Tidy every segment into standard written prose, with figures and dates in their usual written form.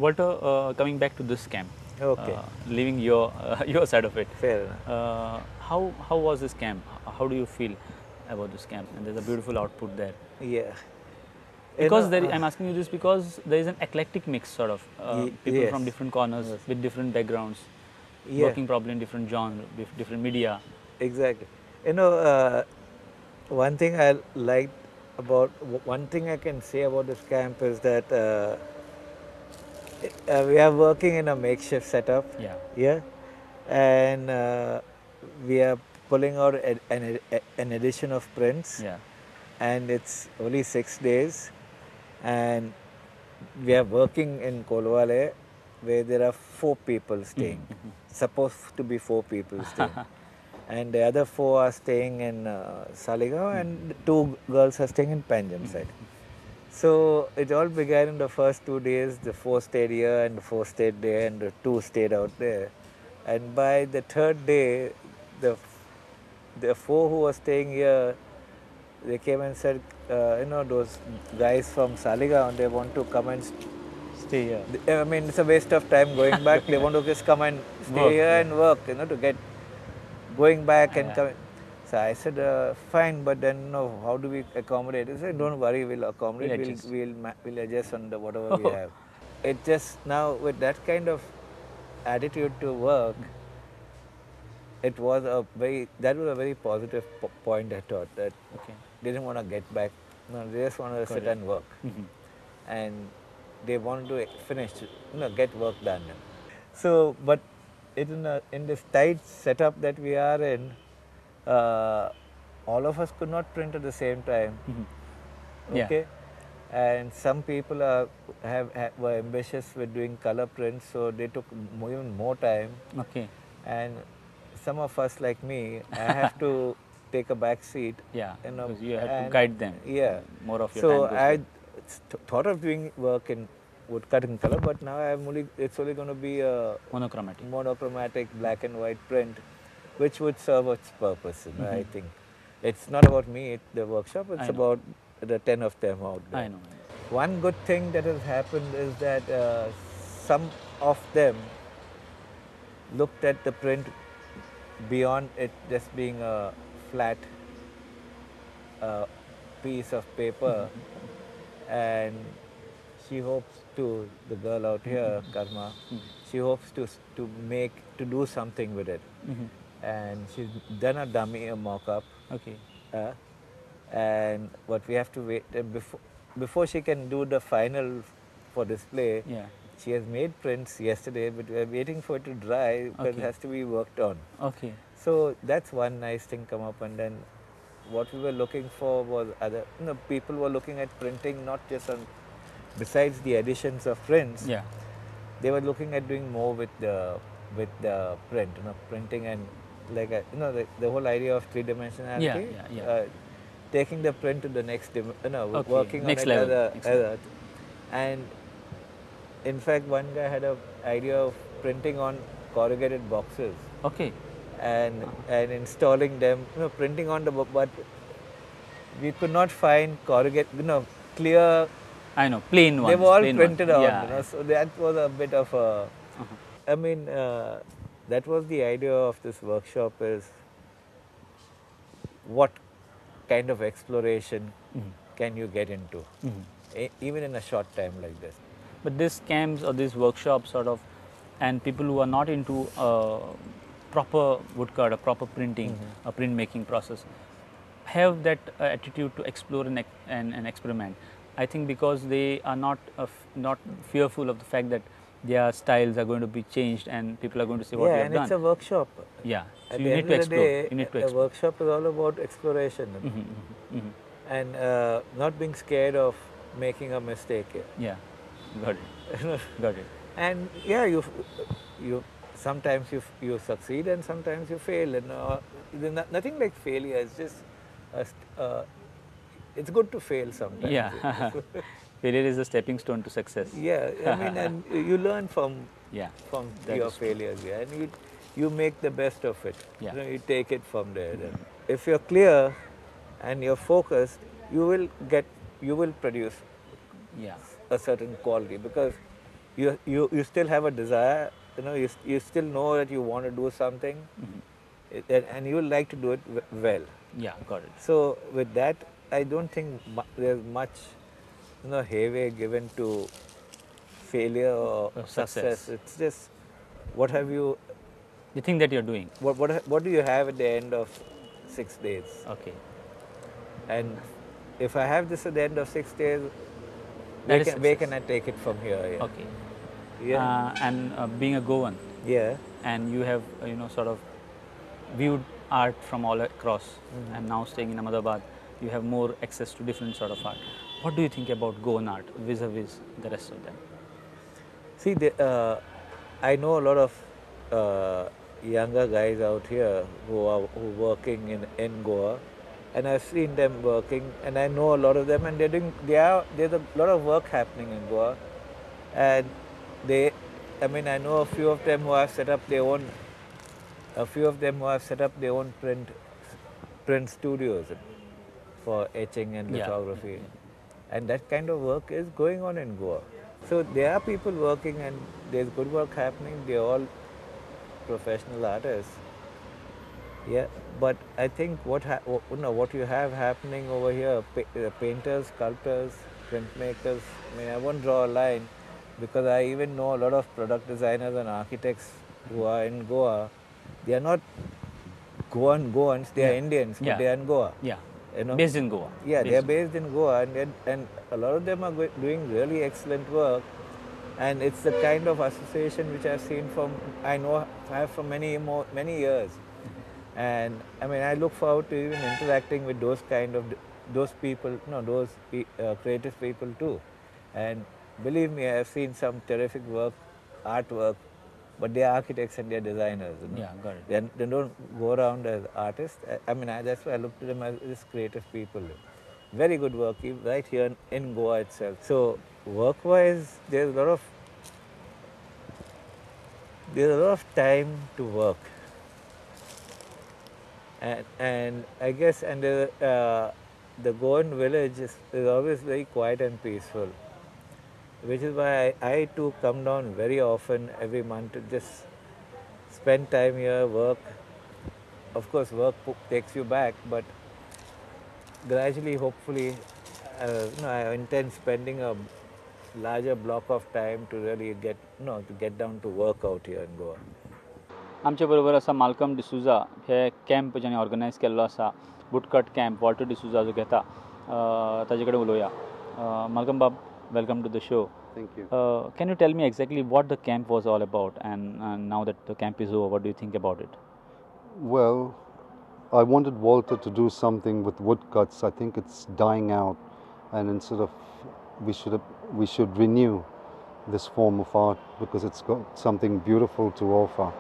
Walter, coming back to this camp, Okay. leaving your your side of it. Fair enough. How was this camp? How do you feel about this camp? And there's a beautiful output there. Yeah. Because I'm asking you this because there is an eclectic mix, sort of people yes. from different corners Yes. with different backgrounds, Yeah. working probably in different genres, different media. Exactly. One thing one thing I can say about this camp is that we are working in a makeshift setup. Yeah. Yeah. And we are pulling out an edition of prints. Yeah. And it's only 6 days. And we are working in Kolwale where there are 4 people staying. Supposed to be 4 people staying. And the other 4 are staying in Saligaon and 2 girls are staying in Panjim side. So it all began in the first 2 days. The 4 stayed here and the 4 stayed there and the 2 stayed out there. And by the 3rd day, the 4 who were staying here, they came and said, those guys from Saligaon, they want to come and stay here. I mean, it's a waste of time going back. They want to just come and stay here and work, to get going back and coming. So I said, fine, but then how do we accommodate? He said, don't worry, we'll accommodate. We'll adjust on whatever we have. It just now with that kind of attitude to work, that was a very positive point. I thought that they didn't want to get back. No, they just want to sit and work, and they wanted to finish, get work done. So, but in this tight setup that we are in, all of us could not print at the same time. Okay, and some people were ambitious with doing color prints, so they took even more time. Okay, and some of us like me, I have to take a back seat. Yeah, because you have to guide them. Yeah, more of your so time. So I thought of doing work in woodcutting color, but now it's only going to be a monochromatic black and white print, which would serve its purpose. I think it's not about me, the workshop. It's about the 10 of them out there. I know. One good thing that has happened is that some of them looked at the print beyond it just being a flat piece of paper, and she hopes to, the girl out here, Karma, she hopes to do something with it. And she's done a dummy, a mock-up. Okay. And what we have to wait, before she can do the final for display, she has made prints yesterday, but we are waiting for it to dry because it has to be worked on. Okay. So that's one nice thing come up. And then what we were looking for was people were looking at printing not just on, besides the additions of prints, they were looking at doing more with the print, printing and like the whole idea of three-dimensionality, taking the print to the next, working next on it level. And in fact, one guy had an idea of printing on corrugated boxes. Okay. And installing them, printing on the book, but we could not find corrugated, clear. I know, plain ones. They were all printed out, so that was a bit of a. I mean, that was the idea of this workshop: is what kind of exploration can you get into, even in a short time like this. But these camps or these workshops, sort of, and people who are not into proper woodcut or proper printing or print making process have that attitude to explore and experiment. I think because they are not fearful of the fact that their styles are going to be changed and people are going to say what you have done. Yeah, and it's a workshop. Yeah, so At you the need end to of the explore. day, You need to a explore. workshop is all about exploration and not being scared of making a mistake. Yeah, got it. Got it. And yeah, you sometimes you succeed and sometimes you fail, and nothing like failure. It's just it's good to fail sometimes. Yeah, failure is a stepping stone to success. Yeah, I mean, and you learn from your failures, and you make the best of it. Yeah. You take it from there. If you're clear and you're focused, you will produce a certain quality, because you still have a desire, you still know that you want to do something, and you like to do it well. Yeah, got it. So with that, I don't think there's much, heavy given to failure or success. It's just what have you, The thing that you're doing. what do you have at the end of 6 days? Okay. And if I have this at the end of 6 days, That where can I take it from here? Yeah. Okay. Yeah. And being a Goan, Yeah. and you have sort of viewed art from all across, and now staying in Ahmedabad, you have more access to different sort of art. What do you think about Goan art vis-a-vis the rest of them? See, I know a lot of younger guys out here who are working in Goa, and I've seen them working, and I know a lot of them, and there's a lot of work happening in Goa, and I know a few of them who have set up their own, print studios for etching and lithography, and that kind of work is going on in Goa. So there are people working, and there's good work happening. They're all professional artists. Yeah, but I think what you have happening over here, painters, sculptors, printmakers. I won't draw a line, because I even know a lot of product designers and architects who are in Goa. They are not Goans. They are Indians, but they are in Goa. Yeah. Based in Goa. Yeah, they are based in Goa, and a lot of them are doing really excellent work. And it's the kind of association which I've seen I have for many years. And I look forward to even interacting with those people, creative people too. And believe me, I've seen some terrific artwork, but they're architects and they're designers. Yeah, got it. They don't go around as artists. That's why I look to them as creative people. Very good work, right here in Goa itself. So work-wise, there's a lot of time to work. And I guess the Goan village is always very quiet and peaceful, which is why I too come down very often every month to just spend time here, work. Of course, work takes you back, but gradually, hopefully, I intend spending a larger block of time to really get down to work out here in Goa. आमचे बरोबर आसा Malcolm D'Souza हे camp ज्याने organise केल्लो आसा woodcut camp Walter D'Souza जो घेता ताजे कडेन उलोवया Malcolm Bob welcome to the show Thank you. Can you tell me exactly what the camp was all about, and now that the camp is over, what do you think about it? Well, I wanted Walter to do something with woodcuts. I think it's dying out, and instead of we should renew this form of art because it's got something beautiful to offer.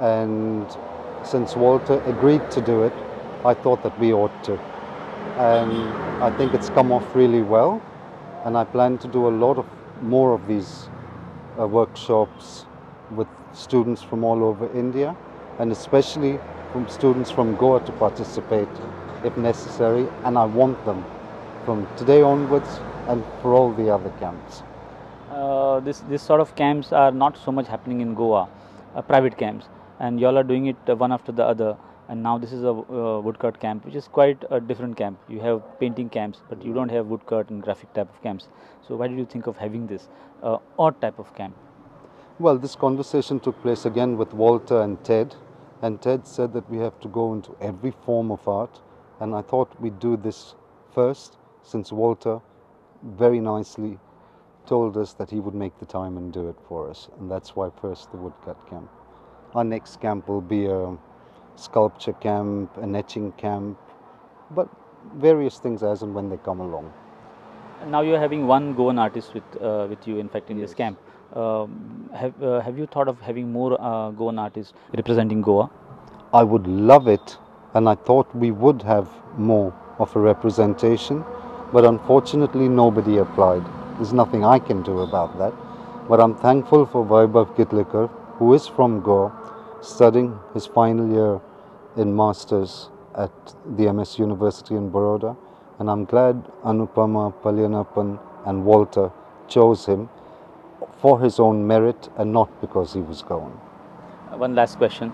And since Walter agreed to do it, I thought that we ought to. And I think it's come off really well, and I plan to do a lot of more of these workshops with students from all over India, and especially from students from Goa to participate if necessary, and I want them from today onwards and for all the other camps. This sort of camps are not so much happening in Goa, private camps, and you all are doing it one after the other. And now this is a woodcut camp, which is quite a different camp. You have painting camps, but you don't have woodcut and graphic type of camps. So why did you think of having this odd type of camp? Well, this conversation took place again with Walter and Ted said that we have to go into every form of art, and I thought we'd do this first, since Walter very nicely told us that he would make the time and do it for us, and that's why first the woodcut camp. Our next camp will be a sculpture camp, an etching camp, but various things as and when they come along. Now you are having one Goan artist with you, in fact, in this camp. Have you thought of having more Goan artists representing Goa? I would love it, and I thought we would have more of a representation, but unfortunately nobody applied. There's nothing I can do about that, but I'm thankful for Vaibhav Kitlikar, who is from Goa, studying his final year in Masters at the MS University in Baroda, and I'm glad Anupama, Palyanappan and Walter chose him for his own merit and not because he was going. One last question.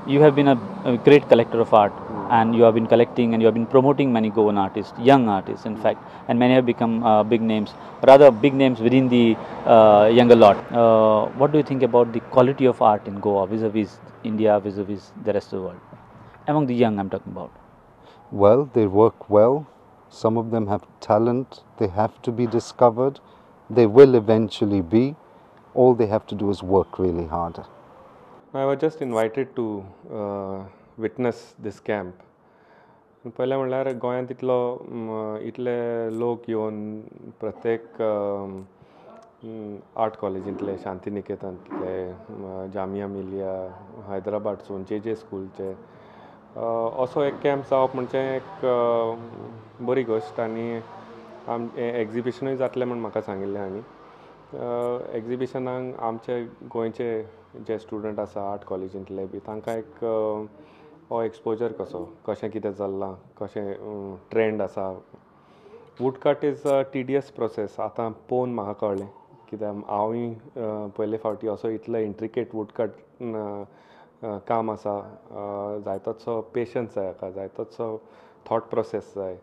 You have been a great collector of art, and you have been collecting and you have been promoting many Goan artists, young artists in fact, and many have become big names, rather big names within the younger lot. What do you think about the quality of art in Goa vis-a-vis India, vis-a-vis the rest of the world? Among the young I'm talking about. Well, they work well. Some of them have talent. They have to be discovered. They will eventually be. All they have to do is work really hard. I was just invited to witness this camp. पहिले म्हणल्यार गोंयांत इतले लोक येवन प्रत्येक art कॉलेजींतले, शांतिनिकेतनांतले, Jamia Millia, हैदराबादसून जे स्कूलचे असो एक camp जावप म्हणजे एक बरी गोश्ट. आनी एक्झिबिशनूय जातलें म्हण म्हाका सांगिल्लें. आनी एक्झिबिशनाक आमचे गोंयचे जे स्टुडंट आसा आर्ट कॉलेजींतले बी तांकां एक हो एक्सपोजर कशें कितें चल्लां, कशें ट्रेंड आसा. वूडकट इज अ टिडियस प्रोसेस. आतां पळोवन म्हाका कळ्ळें, कित्याक हांवूय पयले फावटी असो इतलो इंट्रिकेट वूडकट काम आसा. जाय तसो पेशन्स जाय हाका, जाय तसो थॉट प्रोसेस जाय.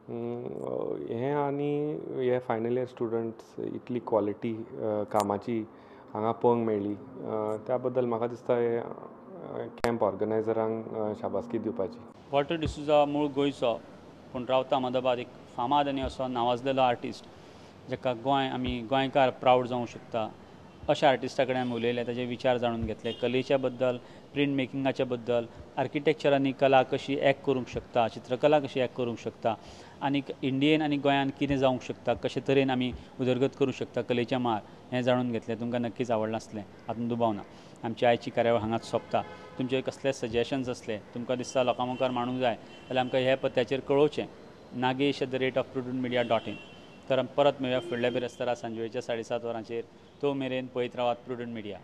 हें आनी हे फायनल इयर स्टुडंट्स इतली क्वॉलिटी कामाची हांगा पळोवंक मेळ्ळी, त्या बद्दल म्हाका दिसता हे कॅम्प ऑर्गनायझरांक शाबासकी दिवपाची. वॉल्टर डिसूजा मूळ गोंयचो, पूण रावता अहमदाबाद, एक फामाद आनी असो नावाजलेलो आर्टिस्ट जाका आमी गोंयकार प्रावड जावंक शकता. अशा आर्टिस्टा कडेन आमी उलयले, ताजे विचार जाणून घेतले, कलेच्या बद्दल, प्रिंट मेकिंगाच्या बद्दल, आर्किटेक्चरांनी कला कशी एक करूंक शकता, चित्रकला कशी एक करूंक शकता, आनी इंडियेन आनी गोंयान कितें जावंक शकता, कशे तरेन आमी उदरगत करूंक शकता कलेचे मार, हें जाणून घेतलें. तुमकां नक्कीच आवडलें आसलें, हातूंत दुबाव ना. आमची आयची कार्यावळ हांगाच सोंपता. तुमचे कसले सजेशन्स असले, तुमकां दिसता लोकां मुखार मांडूंक जाय जाल्यार आमकां ह्या पत्त्याचेर कळोवचें, nagesh@prudentmedia.in. तर परत मेळुया फुडल्या बिरेस्तारा सांजवेळच्या 7:30 वरांचेर. तो मेरेन पळयत रावात प्रुडंट मिडिया.